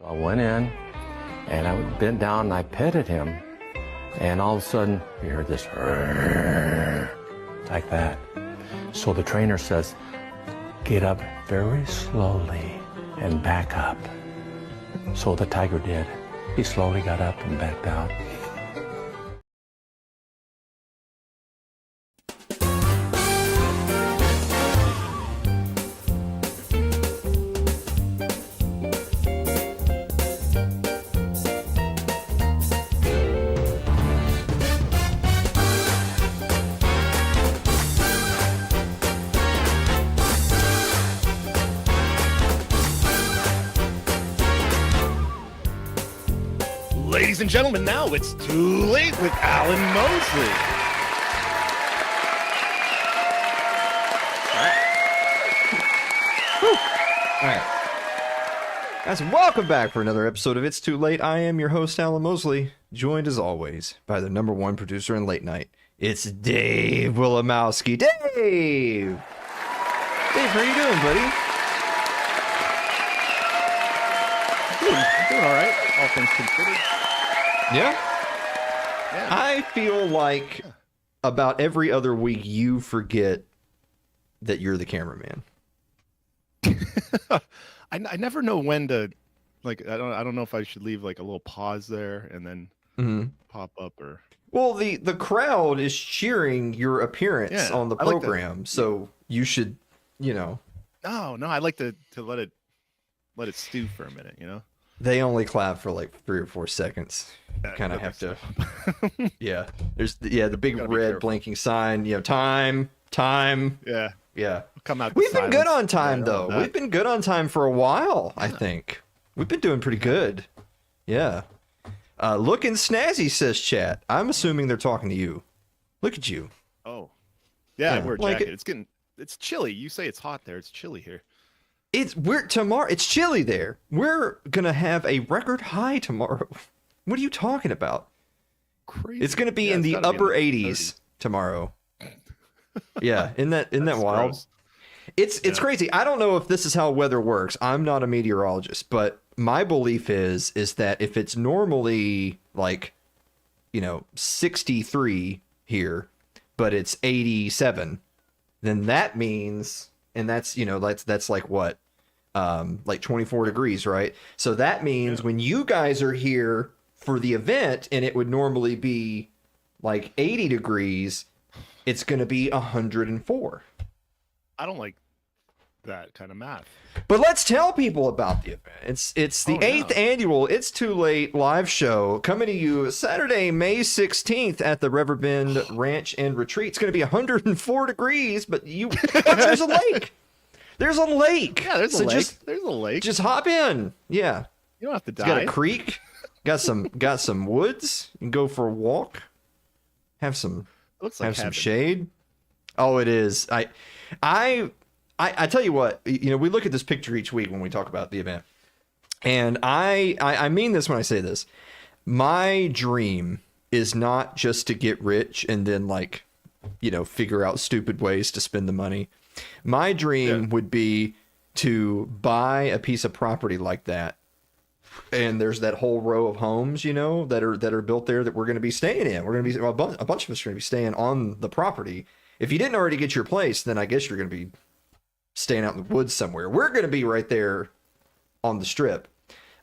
I went in, and I bent down, and I petted him, and all of a sudden, you heard this, like that. So the trainer says, get up very slowly and back up. So the tiger did. He slowly got up and backed out. Ladies and gentlemen, now it's Too Late with Alan Mosley. All right. Guys, welcome back for another episode of It's Too Late. I am your host, Alan Mosley, joined as always by the #1 producer in late night. It's Dave Willimowski. Dave! Dave, how you doing, buddy? Doing all right, all things considered. Yeah? Yeah. I feel like about every other week you forget that you're the cameraman. I never know when to, like, I don't know if I should leave like a little pause there and then pop up or. Well, the crowd is cheering your appearance on the program, so you should, you know. No, I like to let it stew for a minute, you know. They only clap for like 3 or 4 seconds. Yeah, Kind of that have to. makes Yeah. There's the big Gotta be red careful. blinking sign. Time. Yeah, Yeah. come out. We've been good on time Yeah, though. that. We've been good on time for a while. I think we've been doing pretty good. Yeah. Looking snazzy, says chat. I'm assuming they're talking to you. Look at you. Oh, yeah. Yeah, I wear a like jacket. It's chilly. You say it's hot there. It's chilly here. Tomorrow. It's chilly there. We're gonna have a record high tomorrow. What are you talking about? Crazy. It's gonna be Yeah, in it's the gotta be upper in the 80s tomorrow. Yeah, isn't that That's wild? gross. It's crazy. I don't know if this is how weather works. I'm not a meteorologist, but my belief is that if it's normally like 63 here, but it's 87, then that means, and that's that's like what like 24 degrees, right? So that means when you guys are here for the event and it would normally be like 80 degrees, it's going to be 104. I don't like that kind of math. But let's tell people about the event. It's the 8th annual It's Too Late live show coming to you Saturday, May 16th at the Riverbend Ranch and Retreat. It's going to be 104 degrees, but there's a lake. There's a lake. Yeah, there's a lake. There's a lake. Just hop in. Yeah. You don't have to It's got die. a creek. Got some woods. You can go for a walk. Have some It looks like some heaven. shade. Oh, it is. I tell you what, we look at this picture each week when we talk about the event. And I mean this when I say this. My dream is not just to get rich and then figure out stupid ways to spend the money. My dream would be to buy a piece of property like that. And there's that whole row of homes, that are built there that we're going to be staying in. We're going to be, a bunch of us are going to be staying on the property. If you didn't already get your place, then I guess you're going to be staying out in the woods somewhere. We're going to be right there on the strip.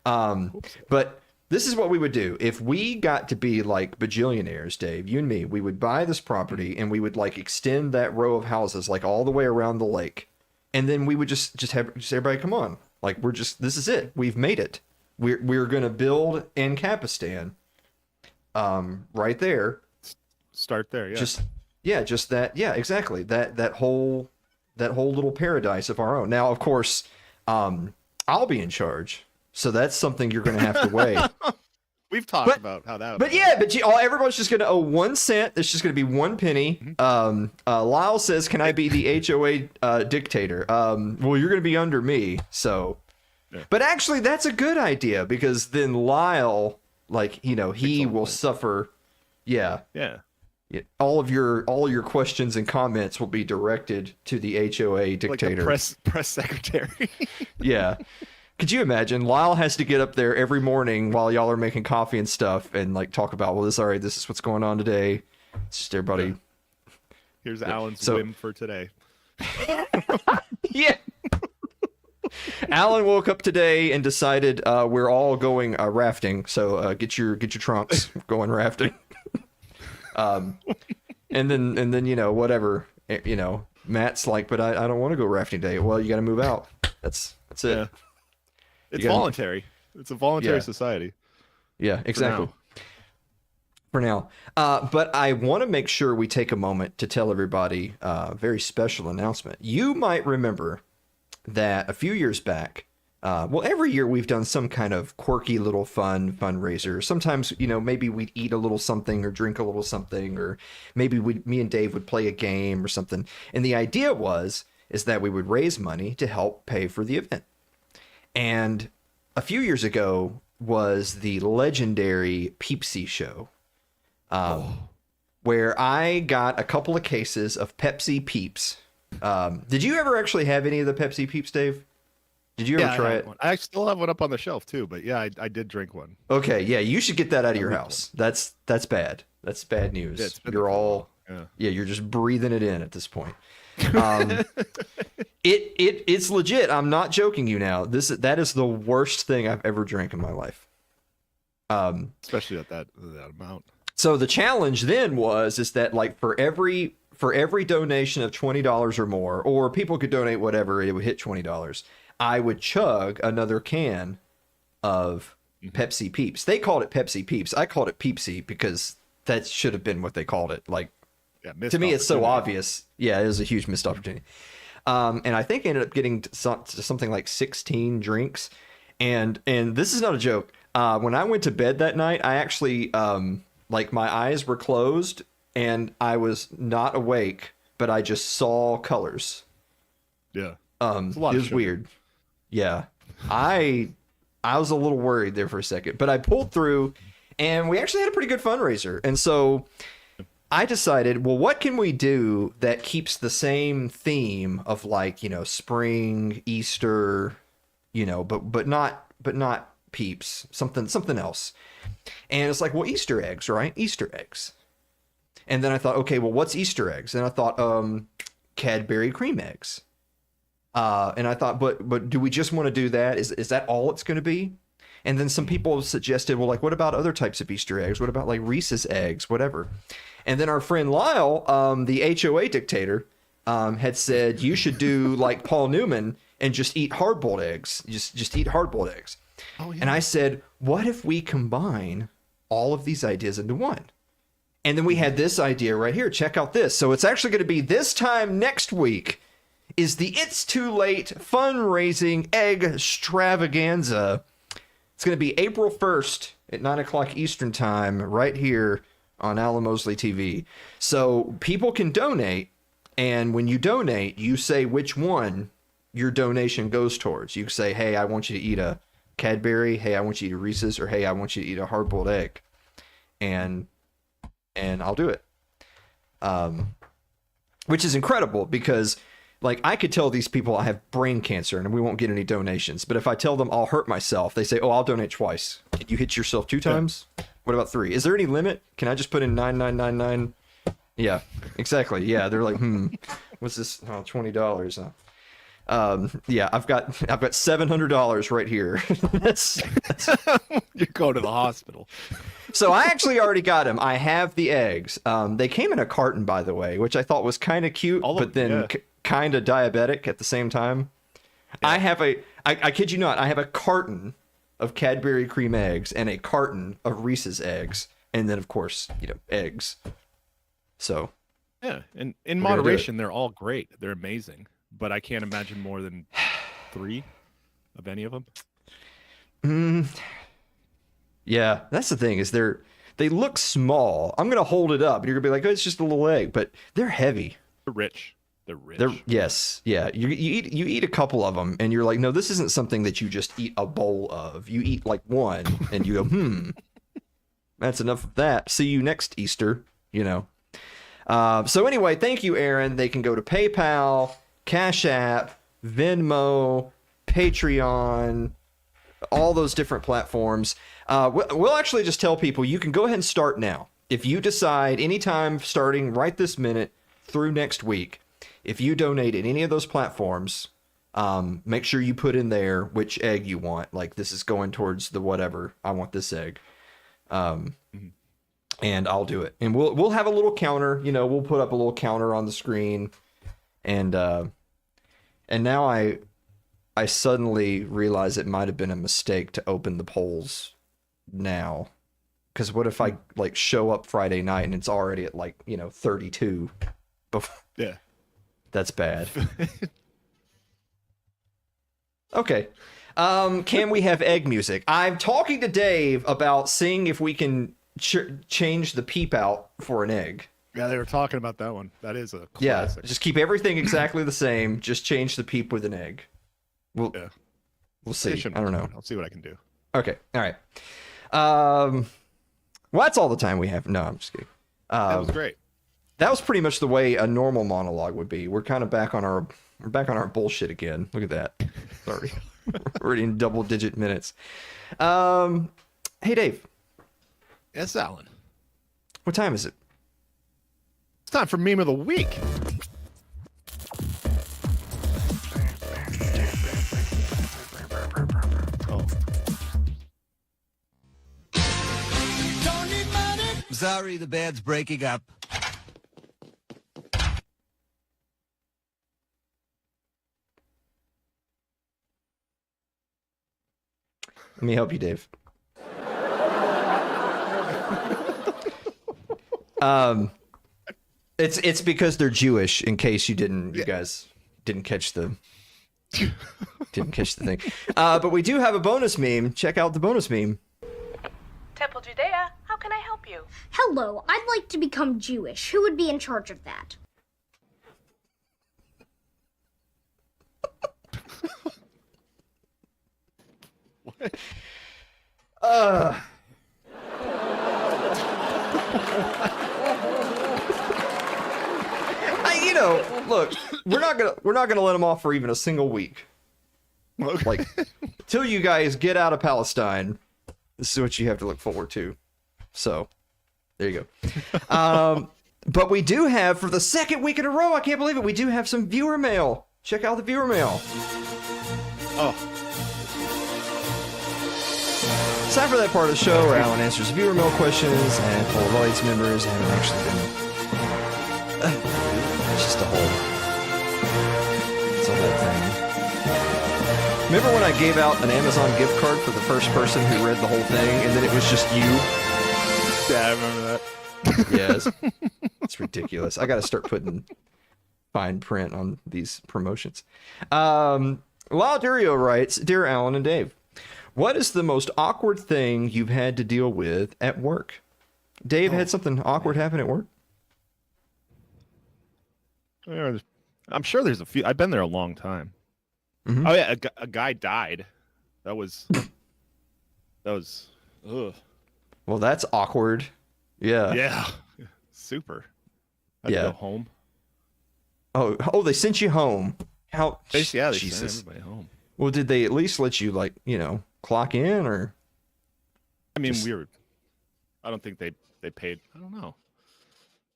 But this is what we would do. If we got to be like bajillionaires, Dave, you and me, we would buy this property and we would extend that row of houses all the way around the lake. And then we would just have everybody come on. This is it. We've made it. We're going to build Ancapistan right there. Start there, yeah. Just that. Yeah, exactly. That whole little paradise of our own. Now, of course, I'll be in charge. So that's something you're going to have to weigh. We've talked about how that would But be. yeah, everyone's just going to owe 1 cent. It's just going to be 1 penny. Lyle says, can I be the HOA dictator? Well, you're going to be under me. So, but actually that's a good idea because then Lyle, he will suffer. Yeah. Yeah. All your questions and comments will be directed to the HOA dictator. Like the press secretary. Yeah. Could you imagine? Lyle has to get up there every morning while y'all are making coffee and stuff and talk about, this is what's going on today. It's just everybody. Yeah. Here's Alan's whim for today. Yeah. Alan woke up today and decided we're all going rafting. So get your trunks. We're going rafting. And then whatever, Matt's like, but I don't want to go rafting today. Well, you got to move out. That's it. Yeah. It's voluntary. It's a voluntary society. Yeah, exactly. For now. But I want to make sure we take a moment to tell everybody a very special announcement. You might remember that a few years back, every year we've done some kind of quirky little fundraiser. Sometimes, maybe we'd eat a little something or drink a little something, or maybe me and Dave would play a game or something. And the idea is that we would raise money to help pay for the event. And a few years ago was the legendary Peepsy show, where I got a couple of cases of Pepsi Peeps. Did you ever actually have any of the Pepsi Peeps, Dave? Did you ever try it? I still have one up on the shelf too, but yeah, I did drink one. Okay, yeah, you should get that out of your house. That's bad. That's bad news. Yeah, you're just breathing it in at this point. It's legit. I'm not joking you now. That is the worst thing I've ever drank in my life. Especially at that amount. So the challenge then is that for every donation of $20 or more, or people could donate whatever, it would hit $20. I would chug another can of Pepsi Peeps. They called it Pepsi Peeps. I called it Peepsy because that should have been what they called it. Like, to me, it's so obvious. Yeah, it was a huge missed opportunity. And I think I ended up getting to something like 16 drinks. And this is not a joke. When I went to bed that night, I actually, like, my eyes were closed and I was not awake, but I just saw colors. Yeah. It was weird. Yeah. I was a little worried there for a second, but I pulled through and we actually had a pretty good fundraiser. And so I decided, well, what can we do that keeps the same theme of, like, you know, spring, Easter, you know, but not Peeps, something else. And it's like, well, Easter eggs, right? Easter eggs. And then I thought, okay, well, what's Easter eggs? And I thought, Cadbury cream eggs. And I thought, but do we just want to do that? Is that all it's going to be? And then some people suggested, well, like, what about other types of Easter eggs? What about, like, Reese's eggs, whatever? And then our friend Lyle, the HOA dictator, had said you should do like Paul Newman and just eat hard-boiled eggs. Just eat hard-boiled eggs. Oh, yeah. And I said, what if we combine all of these ideas into one? And then we had this idea right here. Check out this. So it's actually going to be this time next week is the It's Too Late fundraising egg extravaganza. It's going to be April 1st at 9 o'clock Eastern time right here on Alan Mosley TV. So people can donate, and when you donate, you say which one your donation goes towards. You say, hey, I want you to eat a Cadbury, hey, I want you to eat a Reese's, or hey, I want you to eat a hard-boiled egg. And I'll do it. Which is incredible because, like, I could tell these people I have brain cancer and we won't get any donations. But if I tell them I'll hurt myself, they say, oh, I'll donate twice. Can you hit yourself 2 times? What about 3? Is there any limit? Can I just put in 9999? Yeah, exactly. Yeah, they're like, what's this? Oh, $20. Yeah, I've got $700 right here. that's You go to the hospital. So I actually already got them. I have the eggs. They came in a carton, by the way, which I thought was kind of cute, but then kind of diabetic at the same time. Yeah. I kid you not, I have a carton of Cadbury cream eggs and a carton of Reese's eggs, and then of course, you know, eggs. So yeah, and in moderation, they're all great. They're amazing, but I can't imagine more than 3 of any of them. Yeah, that's the thing is they look small. I'm gonna hold it up, and you're gonna be like, oh, it's just a little egg, but they're heavy. They're rich. Yes, yeah. You eat a couple of them, and you're like, no, this isn't something that you just eat a bowl of. You eat like one, and you go, that's enough of that. See you next Easter, you know. So anyway, thank you, Aaron. They can go to PayPal, Cash App, Venmo, Patreon, all those different platforms. We'll actually just tell people you can go ahead and start now. If you decide anytime starting right this minute through next week, if you donate at any of those platforms, make sure you put in there which egg you want. Like, this is going towards the whatever. I want this egg. And I'll do it. And we'll have a little counter. You know, we'll put up a little counter on the screen. And now I suddenly realize it might have been a mistake to open the polls now. Because what if I, like, show up Friday night and it's already at, like, you know, 32? Yeah. That's bad. Okay. Can we have egg music? I'm talking to Dave about seeing if we can change the peep out for an egg. Yeah, they were talking about that one. That is a classic. Yeah, just keep everything exactly the same. Just change the peep with an egg. We'll see. I don't know. I'll see what I can do. Okay. All right. Well, that's all the time we have. No, I'm just kidding. That was great. That was pretty much the way a normal monologue would be. We're kind of back on our bullshit again. Look at that. Sorry. We're already in double-digit minutes. Hey, Dave. Yes, Alan. What time is it? It's time for Meme of the Week. Oh. Sorry, the band's breaking up. Let me help you, Dave. It's because they're Jewish. In case you guys didn't catch the thing. But we do have a bonus meme. Check out the bonus meme. Temple Judea, how can I help you? Hello, I'd like to become Jewish. Who would be in charge of that? What? Look, we're not gonna let them off for even a single week. Like, till you guys get out of Palestine, this is what you have to look forward to. So, there you go. But we do have, for the second week in a row, I can't believe it, we do have some viewer mail. Check out the viewer mail. Oh. It's time for that part of the show where Alan answers viewer mail questions, and for audience members haven't actually been. It's just it's a whole thing. Remember when I gave out an Amazon gift card for the first person who read the whole thing, and then it was just you? Yeah, I remember that. Yes. It's ridiculous. I got to start putting fine print on these promotions. Lauderio writes, Dear Alan and Dave, what is the most awkward thing you've had to deal with at work? Dave, had something awkward happen at work? I'm sure there's a few. I've been there a long time. Mm-hmm. Oh yeah, a guy died. That was. Ugh. Well, that's awkward. Yeah. Yeah. Super. I had to go home. Oh, they sent you home. How? Yeah, they Jesus. sent everybody home. Well, did they at least let you, like, clock in, or? I mean, I don't think they paid. I don't know.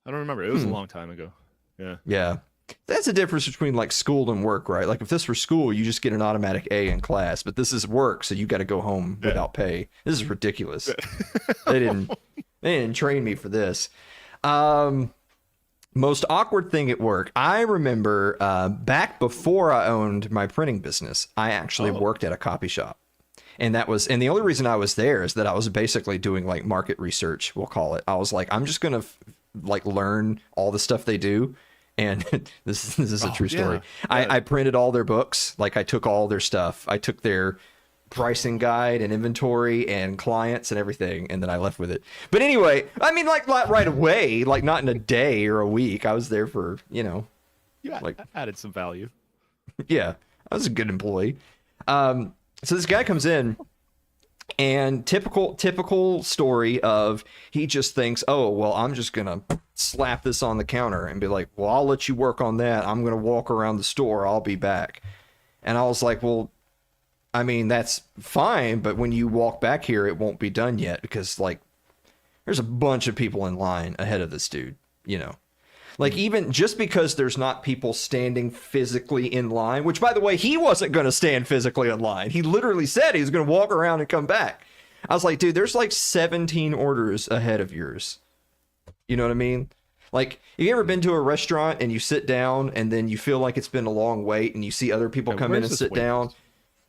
I don't remember. It was a long time ago. Yeah. Yeah. That's the difference between, like, school and work, right? Like, if this were school, you just get an automatic A in class, but this is work, so you got to go home without pay. This is ridiculous. They didn't train me for this. Most awkward thing at work. I remember back before I owned my printing business, I actually worked at a copy shop. And the only reason I was there is that I was basically doing, like, market research, we'll call it. I was like, I'm just going to learn all the stuff they do. And this is a true story. Yeah. I printed all their books. Like, I took all their stuff. I took their pricing guide and inventory and clients and everything, and then I left with it. But anyway, I mean, like, not right away, like, not in a day or a week. I was there for, like, added some value. Yeah, I was a good employee. So this guy comes in, and typical story of, he just thinks, oh, well, I'm just gonna slap this on the counter and be like, well, I'll let you work on that. I'm gonna walk around the store. I'll be back. And I was like, well, I mean, that's fine, but when you walk back here, it won't be done yet, because, like, there's a bunch of people in line ahead of this dude, Like, even just because there's not people standing physically in line, which, by the way, he wasn't going to stand physically in line. He literally said he was going to walk around and come back. I was like, dude, there's like 17 orders ahead of yours. You know what I mean? Like, have you ever been to a restaurant and you sit down and then you feel like it's been a long wait and you see other people come in and sit down?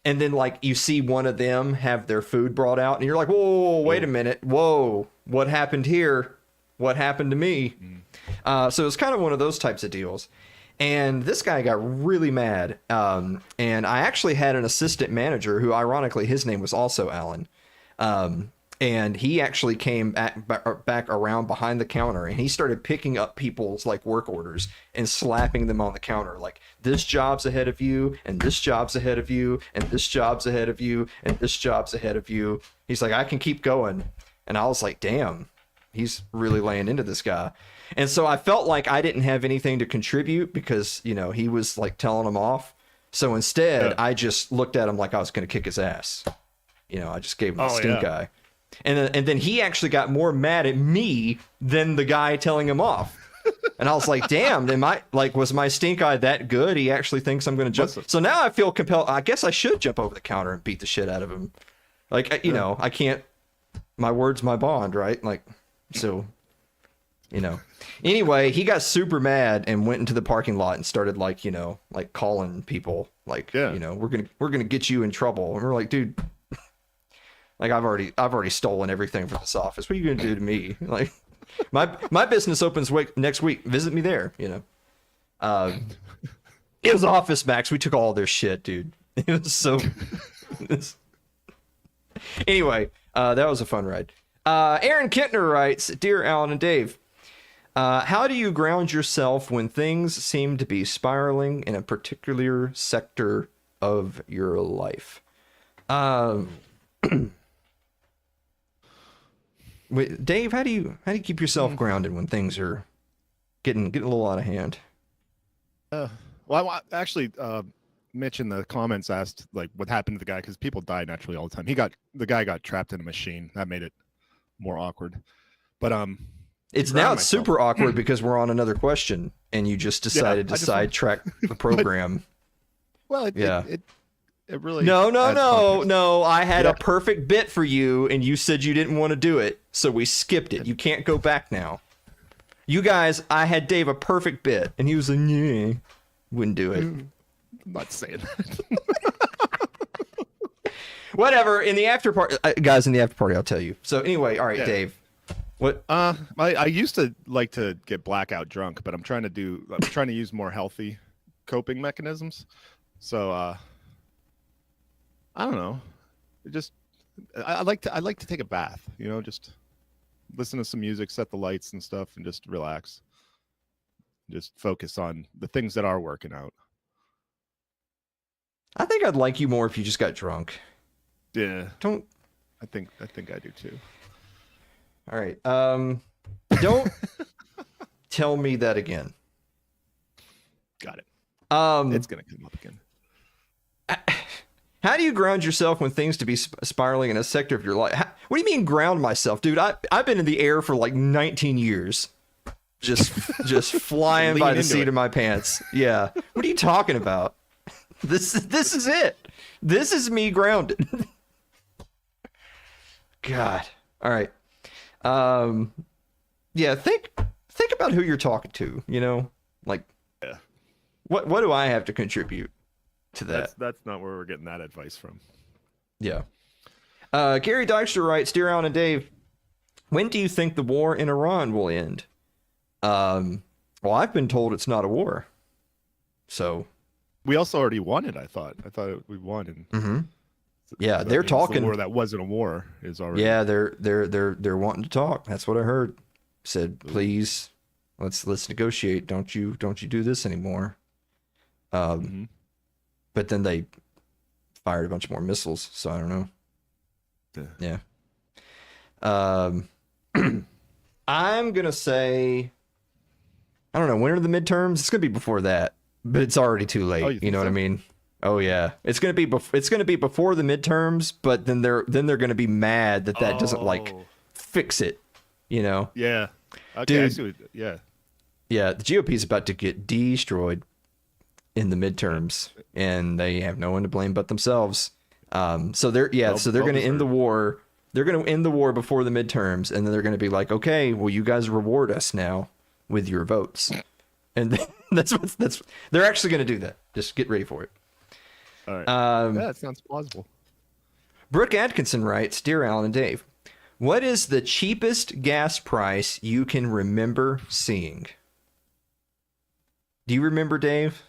And then, like, you see one of them have their food brought out and you're like, whoa, wait a minute. Whoa, what happened here? What happened to me? So it was kind of one of those types of deals. And this guy got really mad. And I actually had an assistant manager who, ironically, his name was also Alan. And he actually came back around behind the counter and he started picking up people's, like, work orders and slapping them on the counter. Like, this job's ahead of you, and this job's ahead of you, and this job's ahead of you, and this job's ahead of you. He's like, I can keep going. And I was like, damn, he's really laying into this guy. And so I felt like I didn't have anything to contribute because, he was, like, telling him off. So instead, I just looked at him like I was going to kick his ass. I just gave him the stink eye. And then he actually got more mad at me than the guy telling him off. And I was like, damn, was my stink eye that good? He actually thinks I'm going to jump. So now I feel compelled. I guess I should jump over the counter and beat the shit out of him. Like, I can't, my word's my bond, right? Like, so, anyway, he got super mad and went into the parking lot and started, like, calling people, like, we're going to get you in trouble. And we're like, dude, Like I've already stolen everything from this office. What are you gonna do to me? Like my business opens next week. Visit me there. You know. It was Office Max. We took all their shit, dude. It was so. Anyway, that was a fun ride. Aaron Kentner writes, "Dear Alan and Dave, how do you ground yourself when things seem to be spiraling in a particular sector of your life?" Wait, Dave, how do you keep yourself grounded when things are getting a little out of hand? Well, actually, Mitch in the comments asked like what happened to the guy, because people die naturally all the time. The guy got trapped in a machine. That made it more awkward. But it's super awkward because we're on another question and you just decided to sidetrack the program. Well, it really no. I had a perfect bit for you and you said you didn't want to do it, so we skipped it. You can't go back now. You guys, I had Dave a perfect bit and he was like, yeah, wouldn't do it. I'm not saying that. Whatever. In the after party, guys, in the after party, I'll tell you. So anyway, all right, Dave. What? I used to like to get blackout drunk, but I'm trying to use more healthy coping mechanisms. So I don't know. I like to take a bath. You know, just listen to some music, set the lights and stuff, and just relax. Just focus on the things that are working out. I think I'd like you more if you just got drunk. Yeah. I think I do too. All right. Don't tell me that again. Got it. It's gonna come up again. How do you ground yourself when things to be spiraling in a sector of your life? What do you mean ground myself, dude? I've been in the air for like 19 years. Just flying by the seat of my pants. Yeah. What are you talking about? This is it. This is me grounded. God. All right. Yeah, think about who you're talking to, you know? Like what do I have to contribute to that? That's not where we're getting that advice from. Yeah. Gary Dykstra writes, "Dear Alan and Dave, when do you think the war in Iran will end?" Well, I've been told it's not a war. So we also already won it. I thought we won. And yeah, they're talking. The war that wasn't a war is already. Yeah, they're wanting to talk. That's what I heard. Said, please, let's negotiate. Don't you do this anymore. But then they fired a bunch more missiles. So I don't know. Yeah. I'm gonna say, I don't know. When are the midterms? It's gonna be before that, but it's already too late. Oh, you know what I mean? Oh yeah, it's gonna be before the midterms, but then they're gonna be mad that doesn't like fix it. You know? Yeah. Okay. Dude, I see yeah. Yeah, the GOP is about to get destroyed in the midterms, and they have no one to blame but themselves. So they're gonna end the war. They're gonna end the war before the midterms, and then they're gonna be like, okay, well, you guys reward us now with your votes, and they're actually gonna do that. Just get ready for it. All right. Yeah, that sounds plausible. Brooke Atkinson writes, "Dear Alan and Dave, what is the cheapest gas price you can remember seeing?" Do you remember, Dave?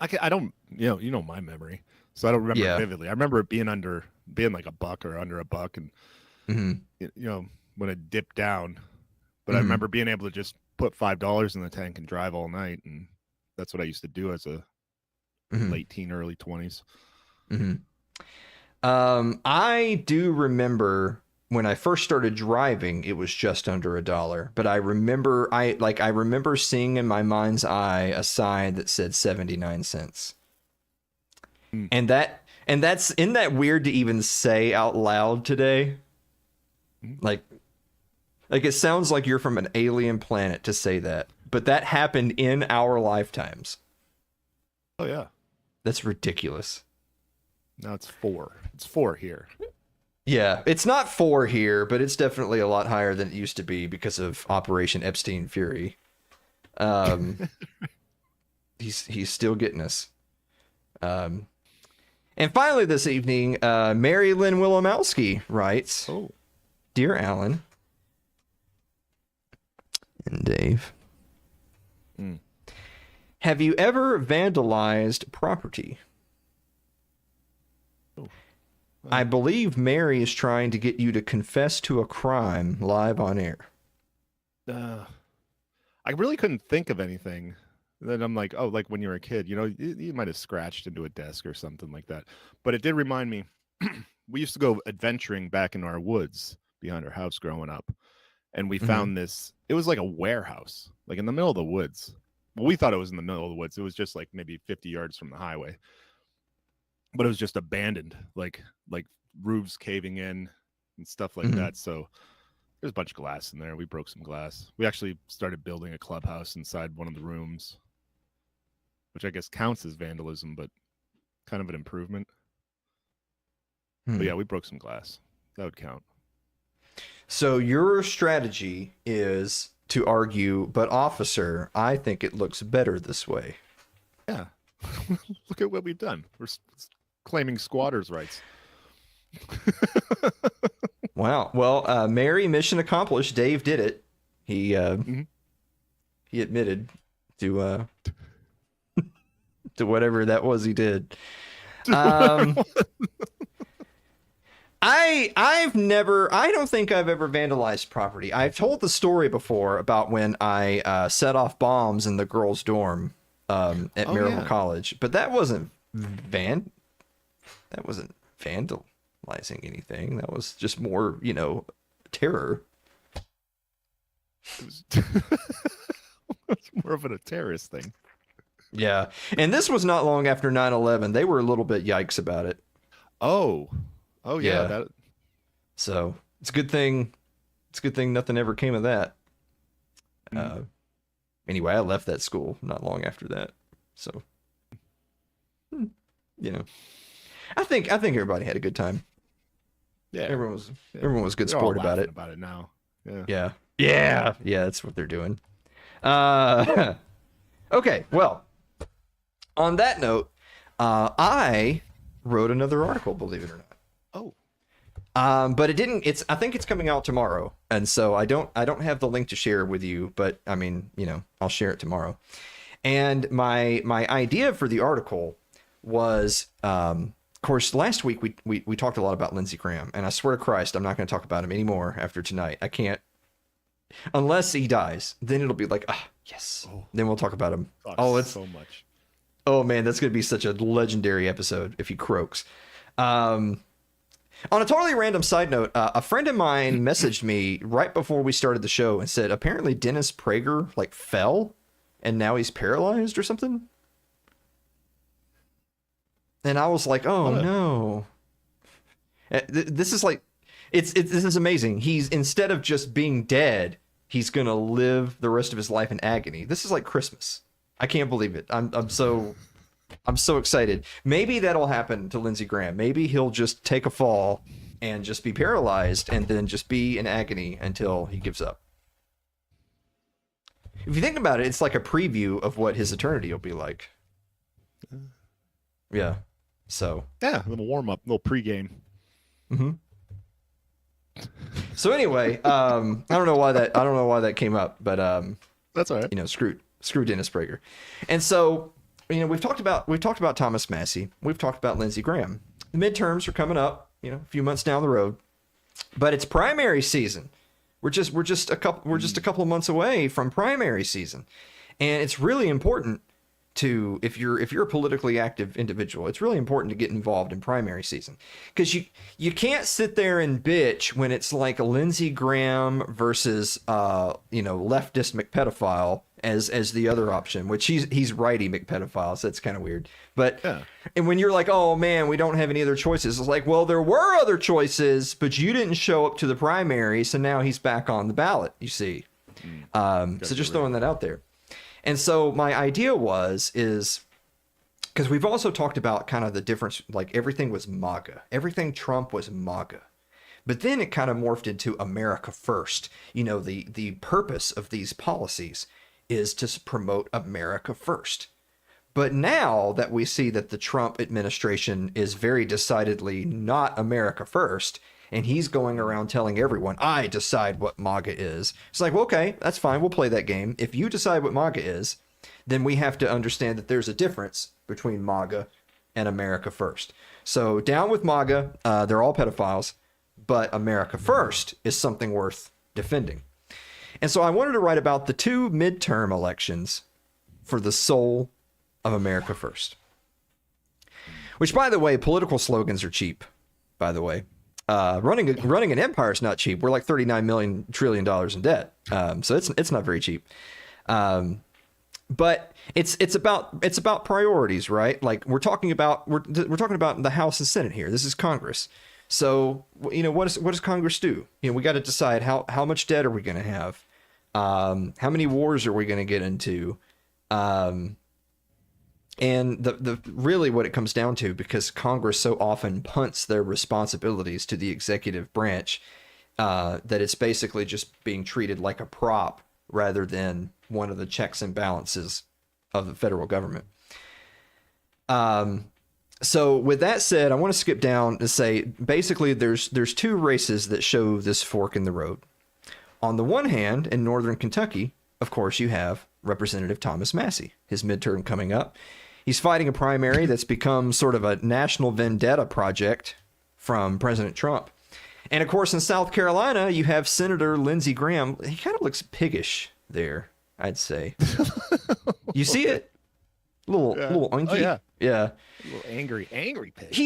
I don't, you know my memory, so I don't remember vividly. I remember it being like $1 or under $1, and when it dipped down. But I remember being able to just put $5 in the tank and drive all night, and that's what I used to do as a late teen, early 20s. I do remember when I first started driving, it was just under $1. But I remember seeing in my mind's eye a sign that said 79 cents. And that's, isn't that weird to even say out loud today? Like it sounds like you're from an alien planet to say that, but that happened in our lifetimes. Oh yeah. That's ridiculous. Now it's 4. It's 4 here. Yeah, it's not 4 here, but it's definitely a lot higher than it used to be because of Operation Epstein Fury. He's still getting us. And finally this evening, Mary Lynn Wilomowski writes, Oh. Dear Alan and Dave, have you ever vandalized property? I believe Mary is trying to get you to confess to a crime live on air. I really couldn't think of anything. Then I'm like, oh, like when you were a kid, you might have scratched into a desk or something like that. But it did remind me, we used to go adventuring back in our woods behind our house growing up. And we found this, it was like a warehouse, like in the middle of the woods. Well, we thought it was in the middle of the woods. It was just like maybe 50 yards from the highway. But it was just abandoned, like roofs caving in and stuff like that. So there's a bunch of glass in there. We broke some glass. We actually started building a clubhouse inside one of the rooms, which I guess counts as vandalism, but kind of an improvement. But yeah, we broke some glass. That would count. So your strategy is to argue, but officer, I think it looks better this way. Yeah. Look at what we've done. We're claiming squatters' rights. Wow. Well, Mary, mission accomplished. Dave did it. He admitted to to whatever that was he did. I don't think I've ever vandalized property. I've told the story before about when I set off bombs in the girls' dorm at Maryville College, but that wasn't vandalizing anything. That was just more, terror. It's more of a terrorist thing. Yeah. And this was not long after 9/11. They were a little bit yikes about it. Oh yeah. Yeah. So it's a good thing. It's a good thing nothing ever came of that. Anyway, I left that school not long after that. So, I think everybody had a good time. Yeah. Everyone was good sport about it. About it now. Yeah. Yeah. That's what they're doing. Okay. Well, on that note, I wrote another article, believe it or not. Oh. But it didn't. I think it's coming out tomorrow, and so I don't have the link to share with you. But I mean, I'll share it tomorrow. And my idea for the article was, of course, last week we talked a lot about Lindsey Graham, and I swear to Christ, I'm not going to talk about him anymore after tonight. I can't, unless he dies. Then it'll be like, yes. Oh. Then we'll talk about him. It's so much. Oh man, that's going to be such a legendary episode if he croaks. On a totally random side note, a friend of mine messaged me right before we started the show and said apparently Dennis Prager fell and now he's paralyzed or something. And I was like, oh no. This is this is amazing. He's, instead of just being dead, he's going to live the rest of his life in agony. This is like Christmas. I can't believe it. I'm so excited. Maybe that'll happen to Lindsey Graham. Maybe he'll just take a fall and just be paralyzed and then just be in agony until he gives up. If you think about it, it's like a preview of what his eternity will be like. Yeah. So. Yeah, a little warm up, a little pregame. Mm-hmm. So anyway, I don't know why that came up, but that's all right. Screw Dennis Prager. And so, we've talked about Thomas Massey. We've talked about Lindsey Graham. The midterms are coming up, a few months down the road, but it's primary season. We're just a couple of months away from primary season. And it's really important to, if you're a politically active individual, it's really important to get involved in primary season, because you can't sit there and bitch when it's like a Lindsey Graham versus leftist McPedophile as the other option, which he's righty McPedophile, so that's kind of weird. But and when you're like, oh man, we don't have any other choices, it's like, well, there were other choices, but you didn't show up to the primary, so now he's back on the ballot, you see. So just throwing that out there. And so my idea is because we've also talked about kind of the difference, like everything was MAGA, everything Trump was MAGA, but then it kind of morphed into America first. The purpose of these policies is to promote America first. But now that we see that the Trump administration is very decidedly not America first, and he's going around telling everyone, I decide what MAGA is. It's like, well, okay, that's fine. We'll play that game. If you decide what MAGA is, then we have to understand that there's a difference between MAGA and America first. So down with MAGA. They're all pedophiles, but America first is something worth defending. And so I wanted to write about the 2 midterm elections for the soul of America first. Which, by the way, political slogans are cheap, by the way. Running an empire is not cheap. We're like $39 trillion in debt. So it's not very cheap. But it's about priorities, right? Like we're talking about the House and Senate here. This is Congress. So, you know, what does Congress do? You know, we got to decide how much debt are we going to have? How many wars are we going to get into? And the really what it comes down to, because Congress so often punts their responsibilities to the executive branch, that it's basically just being treated like a prop rather than one of the checks and balances of the federal government. So with that said, I want to skip down to say basically there's 2 races that show this fork in the road. On the one hand, in northern Kentucky, of course, you have Representative Thomas Massie, his midterm coming up. He's fighting a primary that's become sort of a national vendetta project from President Trump. And of course, in South Carolina, you have Senator Lindsey Graham. He kind of looks piggish there, I'd say. You see it? Little unky. Oh, yeah. Yeah. A little angry pig.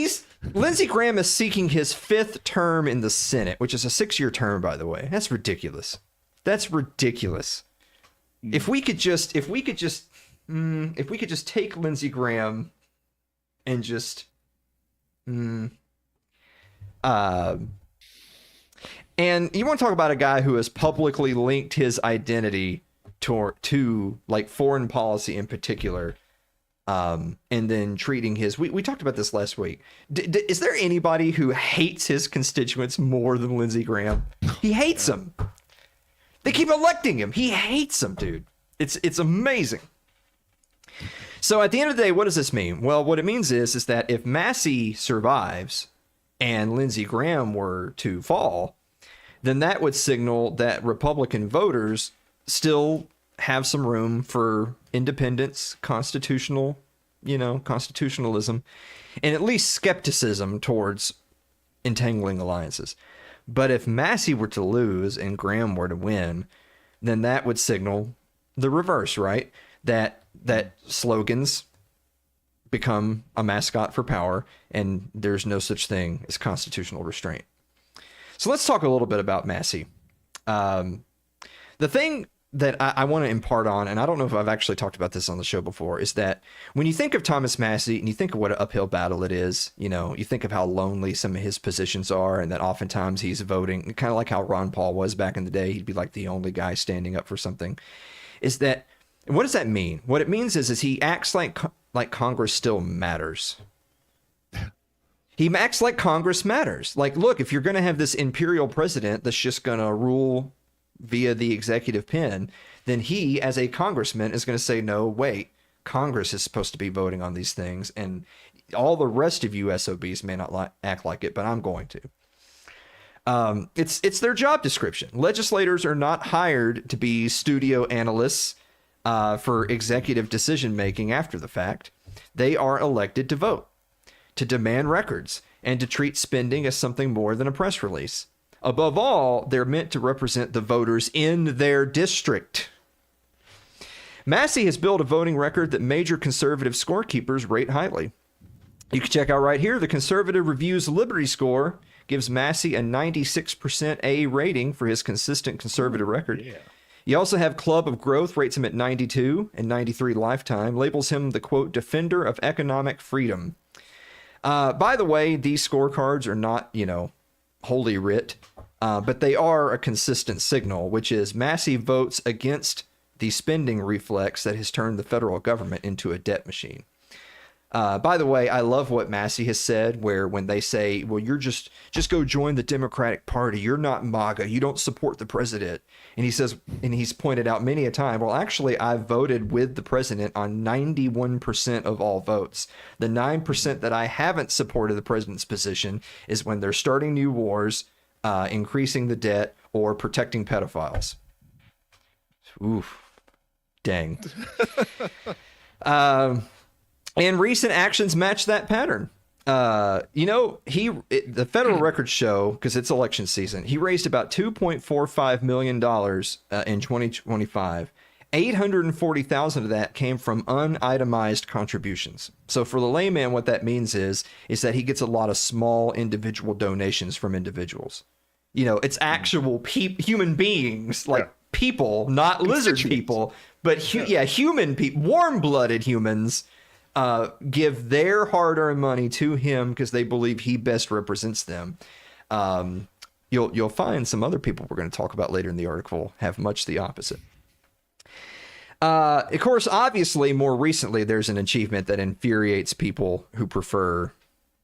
Lindsey Graham is seeking his 5th term in the Senate, which is a 6-year term, by the way. That's ridiculous. That's ridiculous. If we could just take Lindsey Graham and just and you want to talk about a guy who has publicly linked his identity to like foreign policy in particular, and then treating his we talked about this last week. Is there anybody who hates his constituents more than Lindsey Graham? He hates them. They keep electing him. He hates them, dude. It's amazing. So at the end of the day, what does this mean? Well, what it means is that if Massie survives and Lindsey Graham were to fall, then that would signal that Republican voters still have some room for independence, constitutionalism, and at least skepticism towards entangling alliances. But if Massie were to lose and Graham were to win, then that would signal the reverse, right? That slogans become a mascot for power, and there's no such thing as constitutional restraint. So let's talk a little bit about Massie. The thing that I want to impart on, and I don't know if I've actually talked about this on the show before, is that when you think of Thomas Massie and you think of what an uphill battle it is, you know, you think of how lonely some of his positions are, and that oftentimes he's voting, kind of like how Ron Paul was back in the day. He'd be like the only guy standing up for something. Is that, what does that mean? What it means is he acts like Congress still matters. He acts like Congress matters. Like, look, if you're going to have this imperial president that's just going to rule via the executive pen, then he, as a congressman, is going to say, no, wait, Congress is supposed to be voting on these things, and all the rest of you SOBs may not act like it, but I'm going to. It's their job description. Legislators are not hired to be studio analysts for executive decision making after the fact. They are elected to vote, to demand records, and to treat spending as something more than a press release. Above all, they're meant to represent the voters in their district. Massie has built a voting record that major conservative scorekeepers rate highly. You can check out right here. The Conservative Review's Liberty Score gives Massie a 96% A rating for his consistent conservative record. Yeah. You also have Club of Growth rates him at 92, and 93 lifetime labels him the, quote, defender of economic freedom. By the way, these scorecards are not, holy writ, but they are a consistent signal, which is Massie votes against the spending reflex that has turned the federal government into a debt machine. By the way, I love what Massey has said, where when they say, well, you're just go join the Democratic Party. You're not MAGA. You don't support the president. And he says, and he's pointed out many a time, well, actually, I voted with the president on 91% of all votes. The 9% that I haven't supported the president's position is when they're starting new wars, increasing the debt, or protecting pedophiles. Oof. Dang. And recent actions match that pattern. The federal records show, because it's election season, he raised about $2.45 million in 2025. 840,000 of that came from unitemized contributions. So for the layman, what that means is that he gets a lot of small individual donations from individuals. It's actual human beings, like people, not lizard people, but human people, warm-blooded humans. Give their hard-earned money to him because they believe he best represents them. You'll find some other people we're going to talk about later in the article have much the opposite. Of course, obviously, more recently, there's an achievement that infuriates people who prefer,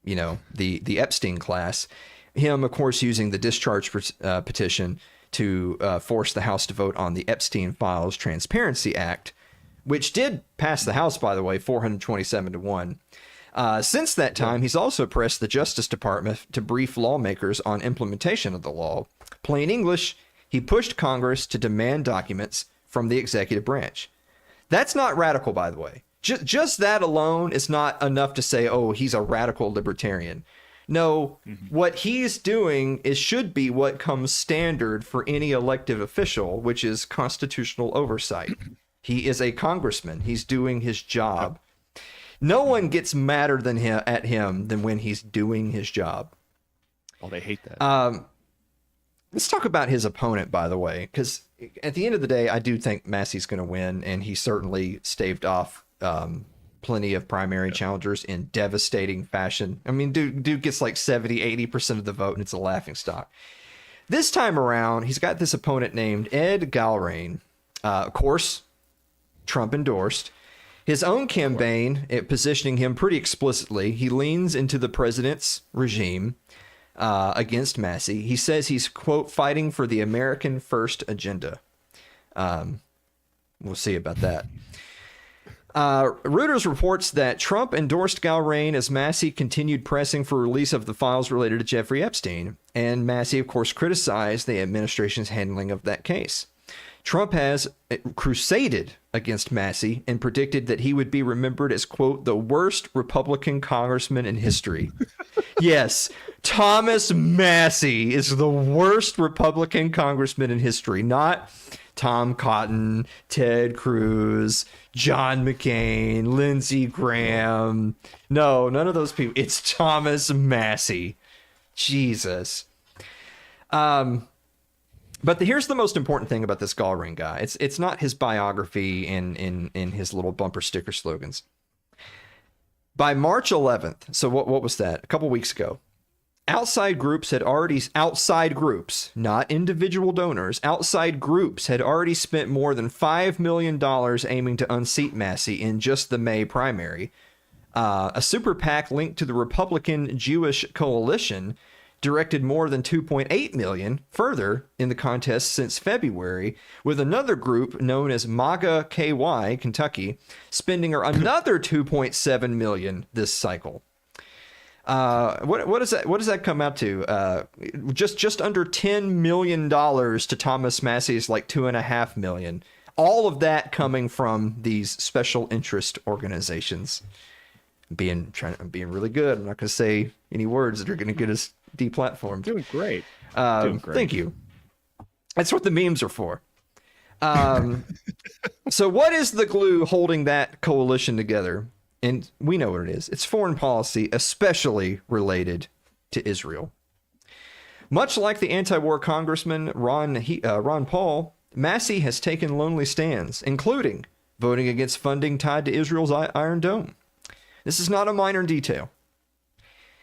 the Epstein class. Him, of course, using the discharge petition to force the House to vote on the Epstein Files Transparency Act, which did pass the House, by the way, 427-1. Since that time, he's also pressed the Justice Department to brief lawmakers on implementation of the law. Plain English, he pushed Congress to demand documents from the executive branch. That's not radical, by the way. Just that alone is not enough to say, oh, he's a radical libertarian. No, what he's doing should be what comes standard for any elected official, which is constitutional oversight. He is a congressman. He's doing his job. No one gets madder at him than when he's doing his job. Oh, they hate that. Let's talk about his opponent, by the way, because at the end of the day, I do think Massey's going to win, and he certainly staved off plenty of primary challengers in devastating fashion. I mean, dude gets like 70-80% of the vote, and it's a laughingstock. This time around, he's got this opponent named Ed Galrain. Of course, Trump endorsed. His own campaign, positioning him pretty explicitly, he leans into the president's regime against Massey. He says he's, quote, fighting for the American First agenda. We'll see about that. Reuters reports that Trump endorsed Galrain as Massey continued pressing for release of the files related to Jeffrey Epstein. And Massey, of course, criticized the administration's handling of that case. Trump has crusaded against Massey and predicted that he would be remembered as, quote, the worst Republican congressman in history. Yes, Thomas Massey is the worst Republican congressman in history, not Tom Cotton, Ted Cruz, John McCain, Lindsey Graham. No, none of those people. It's Thomas Massey. Jesus. But here's the most important thing about this Galrain guy. It's not his biography in his little bumper sticker slogans. By March 11th, so what was that? A couple weeks ago, outside groups, not individual donors, outside groups had already spent more than $5 million aiming to unseat Massey in just the May primary. A super PAC linked to the Republican Jewish Coalition directed more than $2.8 million further in the contest since February, with another group known as MAGA KY Kentucky spending another $2.7 million this cycle. What does that come out to? Just under $10 million to Thomas Massey's like $2.5 million. All of that coming from these special interest organizations. I'm being really good. I'm not going to say any words that are going to get us deplatformed. Doing great. Thank you. That's what the memes are for. So what is the glue holding that coalition together? And we know what it is. It's foreign policy, especially related to Israel. Much like the anti-war congressman Ron Paul, Massey has taken lonely stands, including voting against funding tied to Israel's Iron Dome. This is not a minor detail.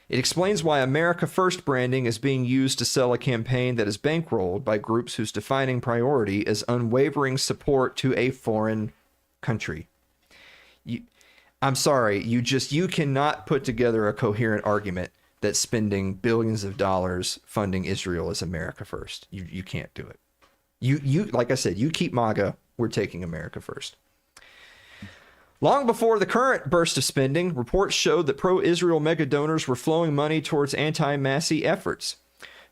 It explains why America First branding is being used to sell a campaign that is bankrolled by groups whose defining priority is unwavering support to a foreign country. I'm sorry, you cannot put together a coherent argument that spending billions of dollars funding Israel is America first. You can't do it. You like I said, you keep MAGA, we're taking America first. Long before the current burst of spending, reports showed that pro-Israel mega donors were flowing money towards anti-Massey efforts.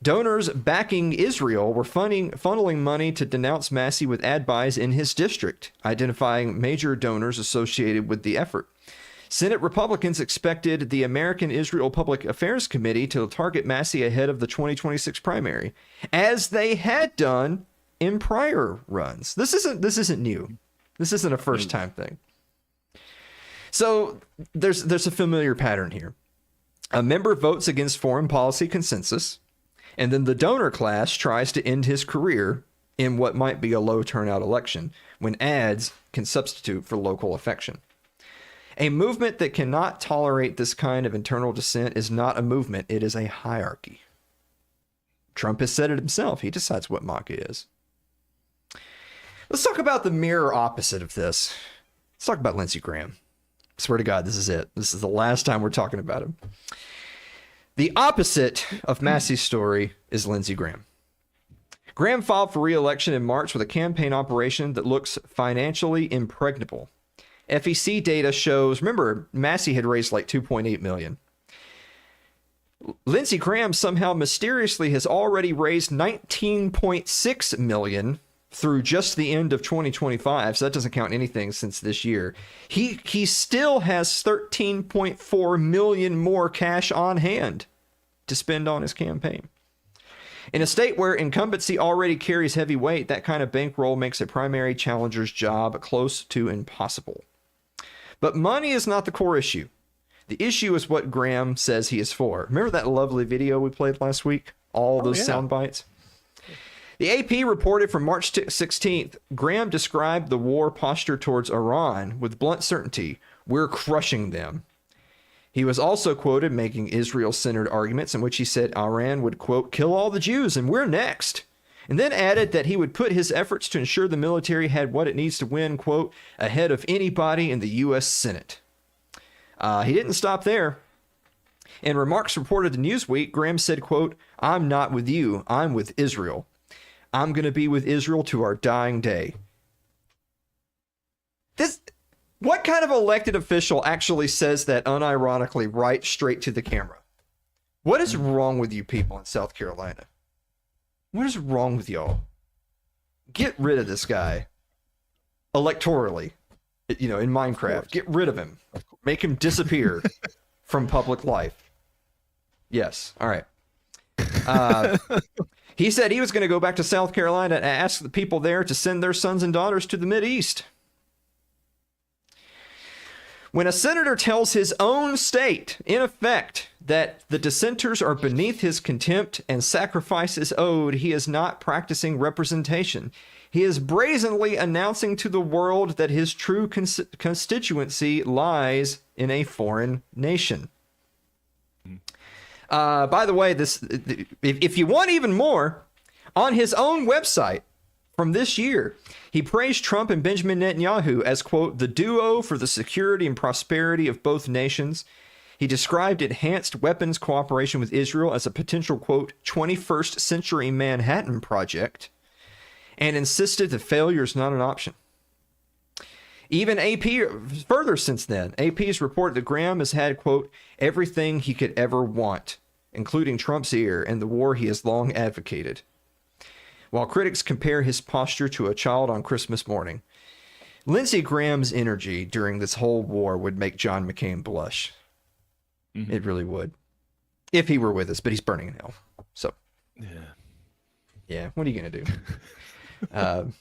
Donors backing Israel were funneling money to denounce Massey with ad buys in his district, identifying major donors associated with the effort. Senate Republicans expected the American Israel Public Affairs Committee to target Massey ahead of the 2026 primary, as they had done in prior runs. This isn't new. This isn't a first-time thing. So there's a familiar pattern here. A member votes against foreign policy consensus, and then the donor class tries to end his career in what might be a low turnout election when ads can substitute for local affection. A movement that cannot tolerate this kind of internal dissent is not a movement, it is a hierarchy. Trump has said it himself. He decides what MAGA is. Let's talk about the mirror opposite of this. Let's talk about Lindsey Graham. Swear to God, this is it. This is the last time we're talking about him. The opposite of Massey's story is Lindsey Graham. Graham filed for re-election in March with a campaign operation that looks financially impregnable. FEC data shows, remember, Massey had raised like $2.8 million. Lindsey Graham somehow mysteriously has already raised $19.6 million through just the end of 2025, so that doesn't count anything since this year. He still has $13.4 million more cash on hand to spend on his campaign. In a state where incumbency already carries heavy weight, that kind of bankroll makes a primary challenger's job close to impossible. But money is not the core issue. The issue is what Graham says he is for. Remember that lovely video we played last week? All those sound bites? The AP reported from March 16th, Graham described the war posture towards Iran with blunt certainty. We're crushing them. He was also quoted making Israel-centered arguments in which he said Iran would, quote, kill all the Jews and we're next. And then added that he would put his efforts to ensure the military had what it needs to win, quote, ahead of anybody in the U.S. Senate. He didn't stop there. In remarks reported to Newsweek, Graham said, quote, I'm not with you, I'm with Israel. I'm going to be with Israel to our dying day. What kind of elected official actually says that unironically right straight to the camera? What is wrong with you people in South Carolina? What is wrong with y'all? Get rid of this guy. Electorally. In Minecraft. Get rid of him. Make him disappear from public life. Yes. All right. He said he was going to go back to South Carolina and ask the people there to send their sons and daughters to the Mideast. When a senator tells his own state, in effect, that the dissenters are beneath his contempt and sacrifice is owed, he is not practicing representation. He is brazenly announcing to the world that his true constituency lies in a foreign nation. By the way, if you want even more, on his own website from this year, he praised Trump and Benjamin Netanyahu as, quote, the duo for the security and prosperity of both nations. He described enhanced weapons cooperation with Israel as a potential, quote, 21st century Manhattan project, and insisted that failure is not an option. Even AP, further since then, AP's report that Graham has had, quote, everything he could ever want, including Trump's ear and the war he has long advocated. While critics compare his posture to a child on Christmas morning, Lindsey Graham's energy during this whole war would make John McCain blush. Mm-hmm. It really would. If he were with us, but he's burning in hell. So, yeah, what are you going to do?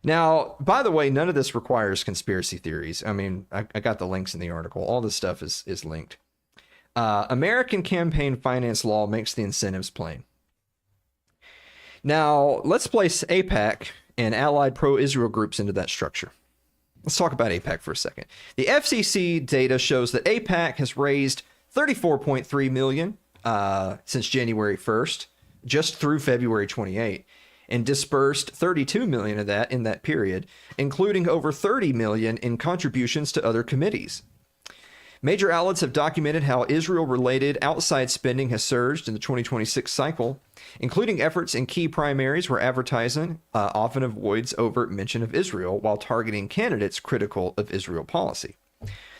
Now, by the way, none of this requires conspiracy theories. I mean, I got the links in the article. All this stuff is linked. American campaign finance law makes the incentives plain. Now, let's place AIPAC and allied pro-Israel groups into that structure. Let's talk about AIPAC for a second. The FCC data shows that AIPAC has raised $34.3 million since January 1st, just through February 28. and dispersed $32 million of that in that period, including over $30 million in contributions to other committees. Major outlets have documented how Israel-related outside spending has surged in the 2026 cycle, including efforts in key primaries where advertising often avoids overt mention of Israel while targeting candidates critical of Israel policy.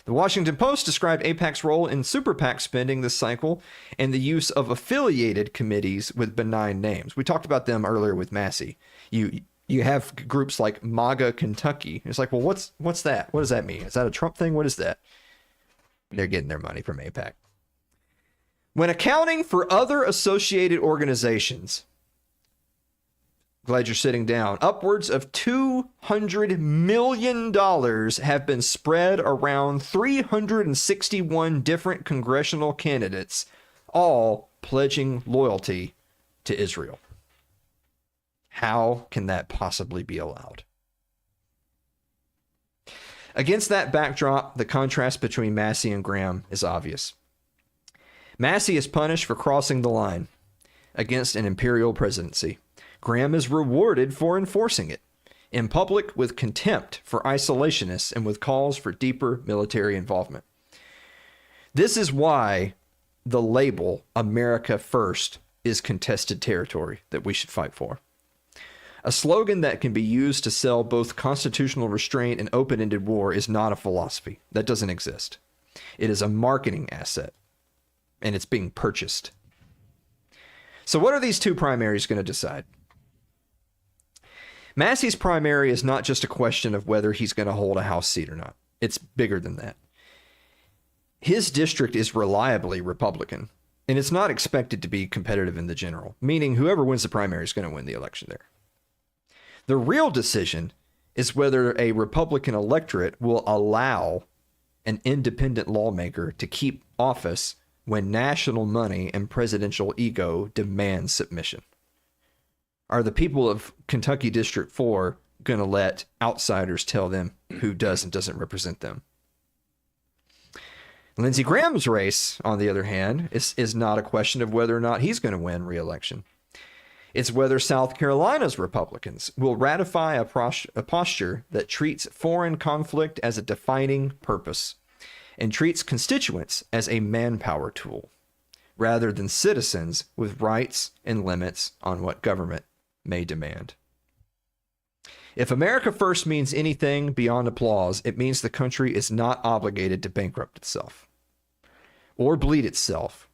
The Washington Post described AIPAC's role in super PAC spending this cycle and the use of affiliated committees with benign names. We talked about them earlier with Massey. You have groups like MAGA Kentucky. It's like, well, what's that? What does that mean? Is that a Trump thing? What is that? They're getting their money from AIPAC. When accounting for other associated organizations, glad you're sitting down, upwards of $200 million have been spread around 361 different congressional candidates, all pledging loyalty to Israel. How can that possibly be allowed? Against that backdrop, the contrast between Massey and Graham is obvious. Massey is punished for crossing the line against an imperial presidency. Graham is rewarded for enforcing it, in public with contempt for isolationists and with calls for deeper military involvement. This is why the label America First is contested territory that we should fight for. A slogan that can be used to sell both constitutional restraint and open-ended war is not a philosophy. That doesn't exist. It is a marketing asset, and it's being purchased. So what are these two primaries going to decide? Massey's primary is not just a question of whether he's going to hold a House seat or not. It's bigger than that. His district is reliably Republican, and it's not expected to be competitive in the general, meaning whoever wins the primary is going to win the election there. The real decision is whether a Republican electorate will allow an independent lawmaker to keep office when national money and presidential ego demand submission. Are the people of Kentucky District 4 going to let outsiders tell them who does and doesn't represent them? Lindsey Graham's race, on the other hand, is not a question of whether or not he's going to win re-election. It's whether South Carolina's Republicans will ratify a posture that treats foreign conflict as a defining purpose and treats constituents as a manpower tool, rather than citizens with rights and limits on what government may demand. If America First means anything beyond applause, it means the country is not obligated to bankrupt itself, or bleed itself,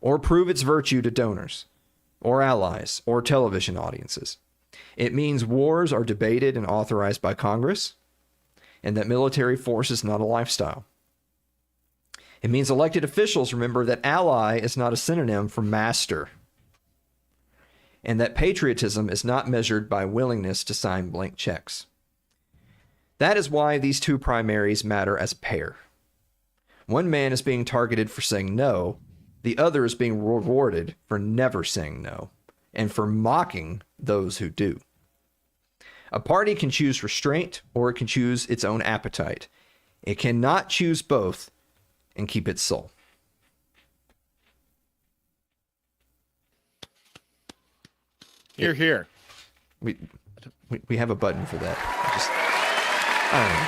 or prove its virtue to donors, or allies, or television audiences. It means wars are debated and authorized by Congress, and that military force is not a lifestyle. It means elected officials remember that ally is not a synonym for master, and that patriotism is not measured by willingness to sign blank checks. That is why these two primaries matter as a pair. One man is being targeted for saying no, the other is being rewarded for never saying no, and for mocking those who do. A party can choose restraint, or it can choose its own appetite. It cannot choose both and keep its soul. Hear, hear. We have a button for that. I don't know.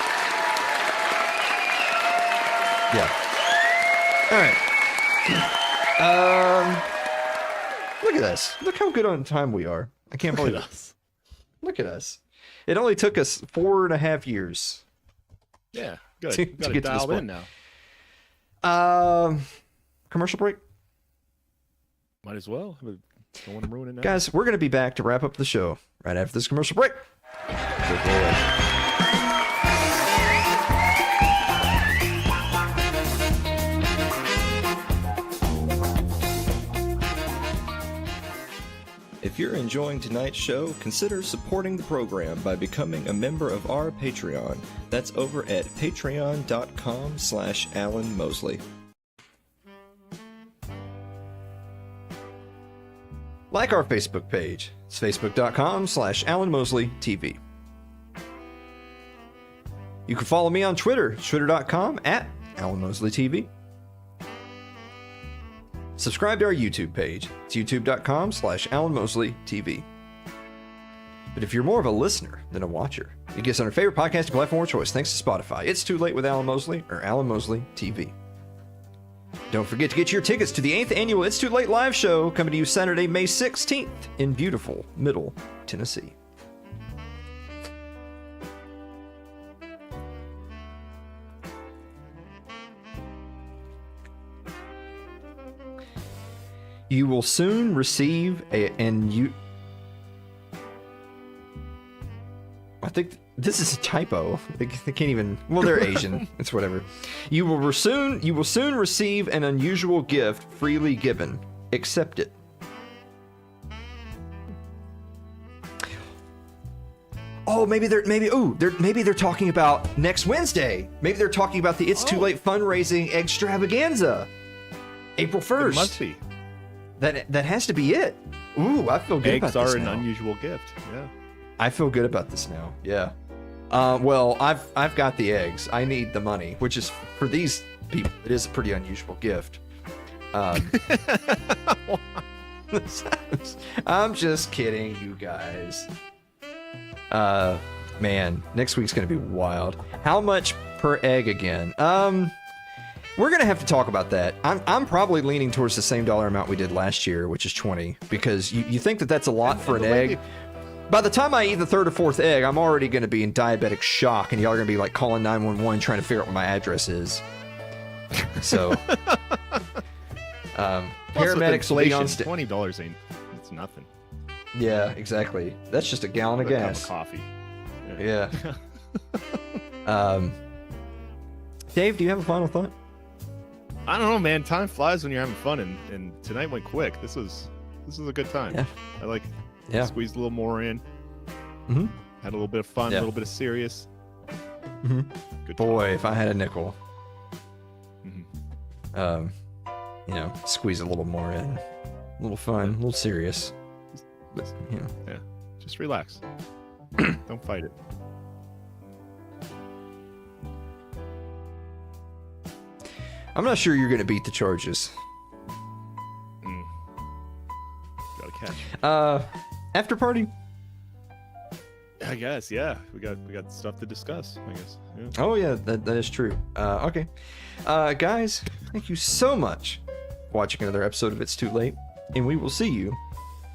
Yeah. All right. Look at us. Look how good on time we are. I can't believe it. Look at us. It only took us 4.5 years. Yeah, good. To Got get to this dialed in point. now. Commercial break. Might as well. Don't want to ruin it now. Guys, we're going to be back to wrap up the show right after this commercial break. If you're enjoying tonight's show, consider supporting the program by becoming a member of our Patreon. That's over at patreon.com/Alan Mosley. Like our Facebook page. It's facebook.com/Alan Mosley TV. You can follow me on Twitter, twitter.com/Alan Mosley TV. Subscribe to our YouTube page. It's youtube.com/Alan Mosley TV. But if you're more of a listener than a watcher, you get us on our favorite podcasting platform of choice thanks to Spotify. It's Too Late with Alan Mosley or Alan Mosley TV. Don't forget to get your tickets to the 8th annual It's Too Late live show coming to you Saturday, May 16th in beautiful Middle Tennessee. You will soon receive I think this is a typo. They can't even. Well, they're Asian. It's whatever. You will soon receive an unusual gift freely given. Accept it. Oh, maybe they're talking about next Wednesday. Maybe they're talking about the It's Too Late fundraising extravaganza, April 1st. It must be. That has to be it. Ooh, I feel good about this now. Eggs are an unusual gift. Yeah. I feel good about this now. Yeah. Well, I've got the eggs. I need the money, which is for these people. It is a pretty unusual gift. I'm just kidding, you guys. Man, next week's gonna be wild. How much per egg again? We're gonna have to talk about that. I'm probably leaning towards the same dollar amount we did last year, which is 20, because you think that's a lot for an egg. By the time I eat the third or fourth egg, I'm already going to be in diabetic shock, and y'all are going to be like calling 911 trying to figure out what my address is. So, paramedics will be on $20 ain't, it's nothing. Yeah, exactly. That's just a gallon of gas. Cup of coffee. Yeah. Dave, do you have a final thought? I don't know, man. Time flies when you're having fun, and tonight went quick. This was a good time. Yeah. I like. Yeah. Squeezed a little more in. Mm-hmm. Had a little bit of fun, a little bit of serious. Mm-hmm. Good Boy, time. if I had a nickel. Mm-hmm. Squeeze a little more in. A little fun, a little serious. But, Yeah. Just relax. Don't fight it. I'm not sure you're going to beat the charges. Gotta catch. After party? I guess, yeah. We got stuff to discuss, I guess. Yeah. Oh yeah, that is true. Okay. Guys, thank you so much for watching another episode of It's Too Late, and we will see you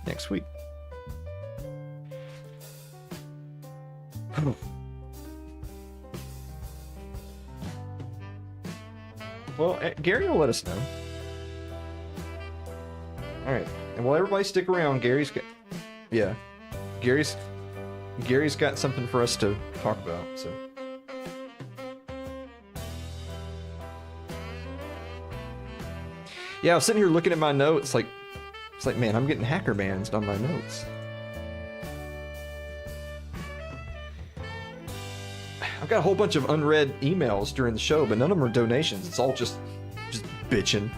next week. Well, Gary will let us know. All right, and will everybody stick around? Gary's got something for us to talk about. So. Yeah, I was sitting here looking at my notes, it's like, man, I'm getting hacker bans on my notes. I've got a whole bunch of unread emails during the show, but none of them are donations. It's all just bitching.